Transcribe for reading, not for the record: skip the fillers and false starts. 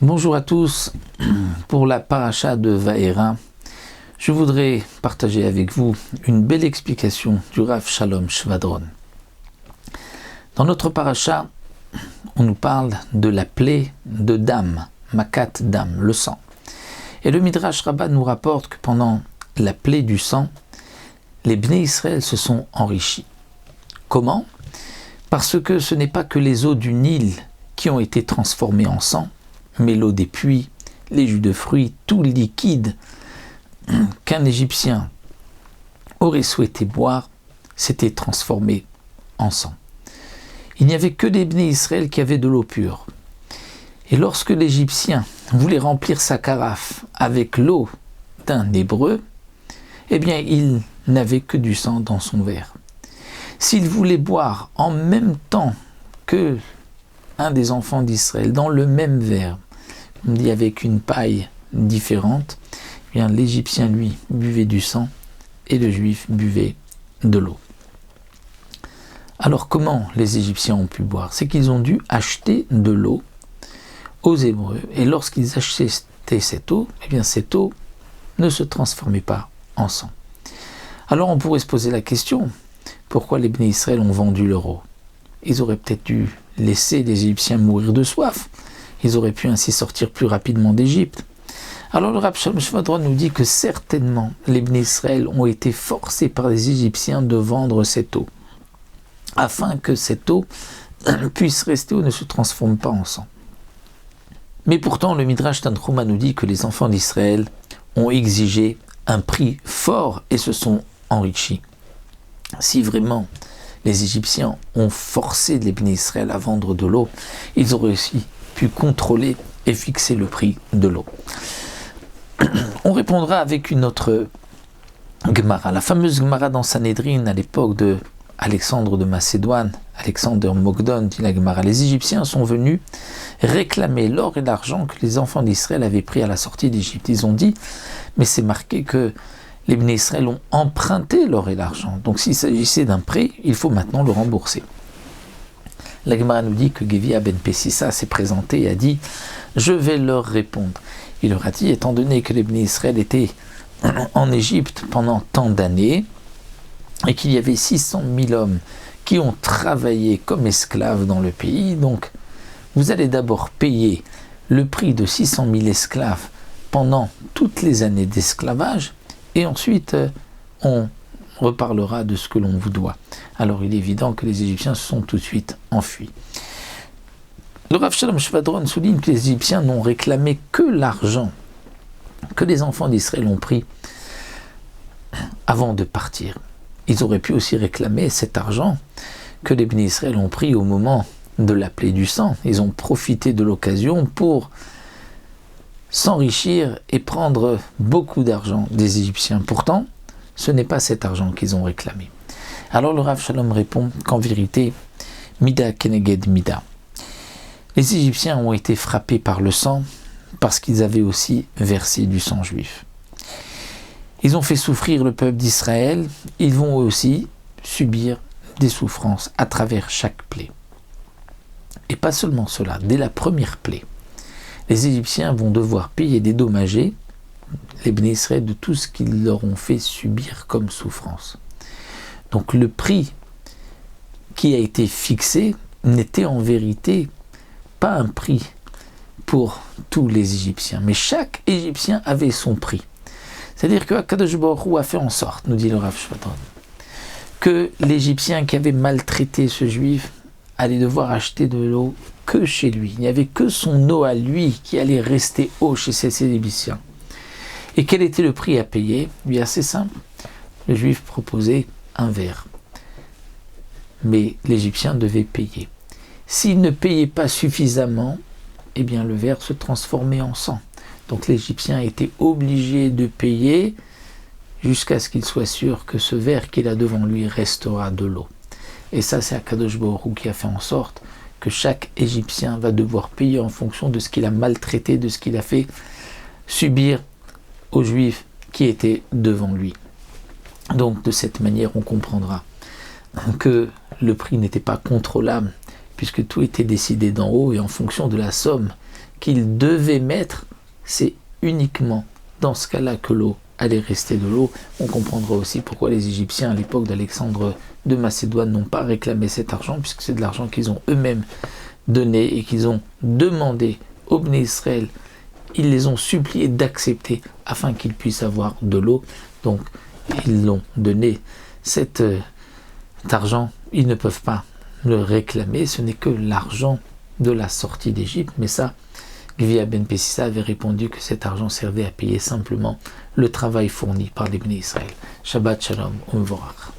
Bonjour à tous. Pour la paracha de Vaera, je voudrais partager avec vous une belle explication du Rav Shalom Shvadron. Dans notre paracha, on nous parle de la plaie de Dam, Makat Dam, le sang. Et le Midrash Rabbah nous rapporte que pendant la plaie du sang, les Bnei Israël se sont enrichis. Comment ? Parce que ce n'est pas que les eaux du Nil qui ont été transformées en sang, mais l'eau des puits, les jus de fruits, tout liquide qu'un Égyptien aurait souhaité boire, s'était transformé en sang. Il n'y avait que des Bnei Israël qui avaient de l'eau pure. Et lorsque l'Égyptien voulait remplir sa carafe avec l'eau d'un Hébreu, eh bien il n'avait que du sang dans son verre. S'il voulait boire en même temps que un des enfants d'Israël, dans le même verre, on dit avec une paille différente, eh bien l'Égyptien, lui, buvait du sang et le Juif buvait de l'eau. Alors comment les Égyptiens ont pu boire ? C'est qu'ils ont dû acheter de l'eau aux Hébreux, et lorsqu'ils achetaient cette eau, eh bien cette eau ne se transformait pas en sang. Alors on pourrait se poser la question, pourquoi les Bnei Israël ont vendu leur eau ? Ils auraient peut-être dû laisser les Égyptiens mourir de soif. Ils auraient pu ainsi sortir plus rapidement d'Égypte. Alors le Rav Shalom Shvadron nous dit que certainement les Bnei Israël ont été forcés par les Égyptiens de vendre cette eau, afin que cette eau puisse rester ou ne se transforme pas en sang. Mais pourtant le Midrash Tanchuma nous dit que les enfants d'Israël ont exigé un prix fort et se sont enrichis. Si vraiment les Égyptiens ont forcé les Bnei Israël à vendre de l'eau, ils auraient aussi pu contrôler et fixer le prix de l'eau. On répondra avec une autre Gemara, la fameuse Gemara dans Sanhedrin à l'époque de Alexandre de Macédoine, Alexander Mogdon, dit la Gemara. Les Égyptiens sont venus réclamer l'or et l'argent que les enfants d'Israël avaient pris à la sortie d'Égypte. Ils ont dit, mais c'est marqué que les Bnei Israël ont emprunté l'or et l'argent. Donc s'il s'agissait d'un prêt, il faut maintenant le rembourser. La Gemara nous dit que Gevia ben Pessissa s'est présenté et a dit « Je vais leur répondre ». Il leur a dit, étant donné que les Bnei Israël étaient en Égypte pendant tant d'années et qu'il y avait 600 000 hommes qui ont travaillé comme esclaves dans le pays, donc vous allez d'abord payer le prix de 600 000 esclaves pendant toutes les années d'esclavage, et ensuite on reparlera de ce que l'on vous doit. Alors il est évident que les Égyptiens se sont tout de suite enfuis. Le Rav Shalom Shvadron souligne que les Égyptiens n'ont réclamé que l'argent que les enfants d'Israël ont pris avant de partir. Ils auraient pu aussi réclamer cet argent que les Bnei Israël ont pris au moment de la plaie du sang. Ils ont profité de l'occasion pour s'enrichir et prendre beaucoup d'argent des Égyptiens. Pourtant, ce n'est pas cet argent qu'ils ont réclamé. Alors le Rav Shalom répond qu'en vérité, Mida Keneged Mida. Les Égyptiens ont été frappés par le sang parce qu'ils avaient aussi versé du sang juif. Ils ont fait souffrir le peuple d'Israël, ils vont aussi subir des souffrances à travers chaque plaie. Et pas seulement cela, dès la première plaie, les Égyptiens vont devoir payer dédommager les Bnei Israël de tout ce qu'ils leur ont fait subir comme souffrance. Donc le prix qui a été fixé n'était en vérité pas un prix pour tous les Égyptiens, mais chaque Égyptien avait son prix. C'est-à-dire que Akadosh Baruch Hu a fait en sorte, nous dit le Rav Shvadron, que l'Égyptien qui avait maltraité ce Juif allait devoir acheter de l'eau que chez lui. Il n'y avait que son eau à lui qui allait rester eau chez ces Égyptiens. Et quel était le prix à payer ? Bien, assez simple. Le Juif proposait un verre. Mais l'Égyptien devait payer. S'il ne payait pas suffisamment, eh bien le verre se transformait en sang. Donc l'Égyptien était obligé de payer jusqu'à ce qu'il soit sûr que ce verre qu'il a devant lui restera de l'eau. Et ça, c'est Akadosh Baruch Hu qui a fait en sorte que chaque Égyptien va devoir payer en fonction de ce qu'il a maltraité, de ce qu'il a fait subir aux Juifs qui étaient devant lui. Donc de cette manière, on comprendra que le prix n'était pas contrôlable, puisque tout était décidé d'en haut, et en fonction de la somme qu'ils devaient mettre, c'est uniquement dans ce cas-là que l'eau allait rester de l'eau. On comprendra aussi pourquoi les Égyptiens à l'époque d'Alexandre de Macédoine n'ont pas réclamé cet argent, puisque c'est de l'argent qu'ils ont eux-mêmes donné et qu'ils ont demandé aux Bnei Israël. Ils les ont suppliés d'accepter afin qu'ils puissent avoir de l'eau. Donc ils l'ont donné. Cet argent, ils ne peuvent pas le réclamer. Ce n'est que l'argent de la sortie d'Égypte. Mais ça, Gvia ben Pessissa avait répondu que cet argent servait à payer simplement le travail fourni par les Bnei Israël. Shabbat Shalom, Umvorach.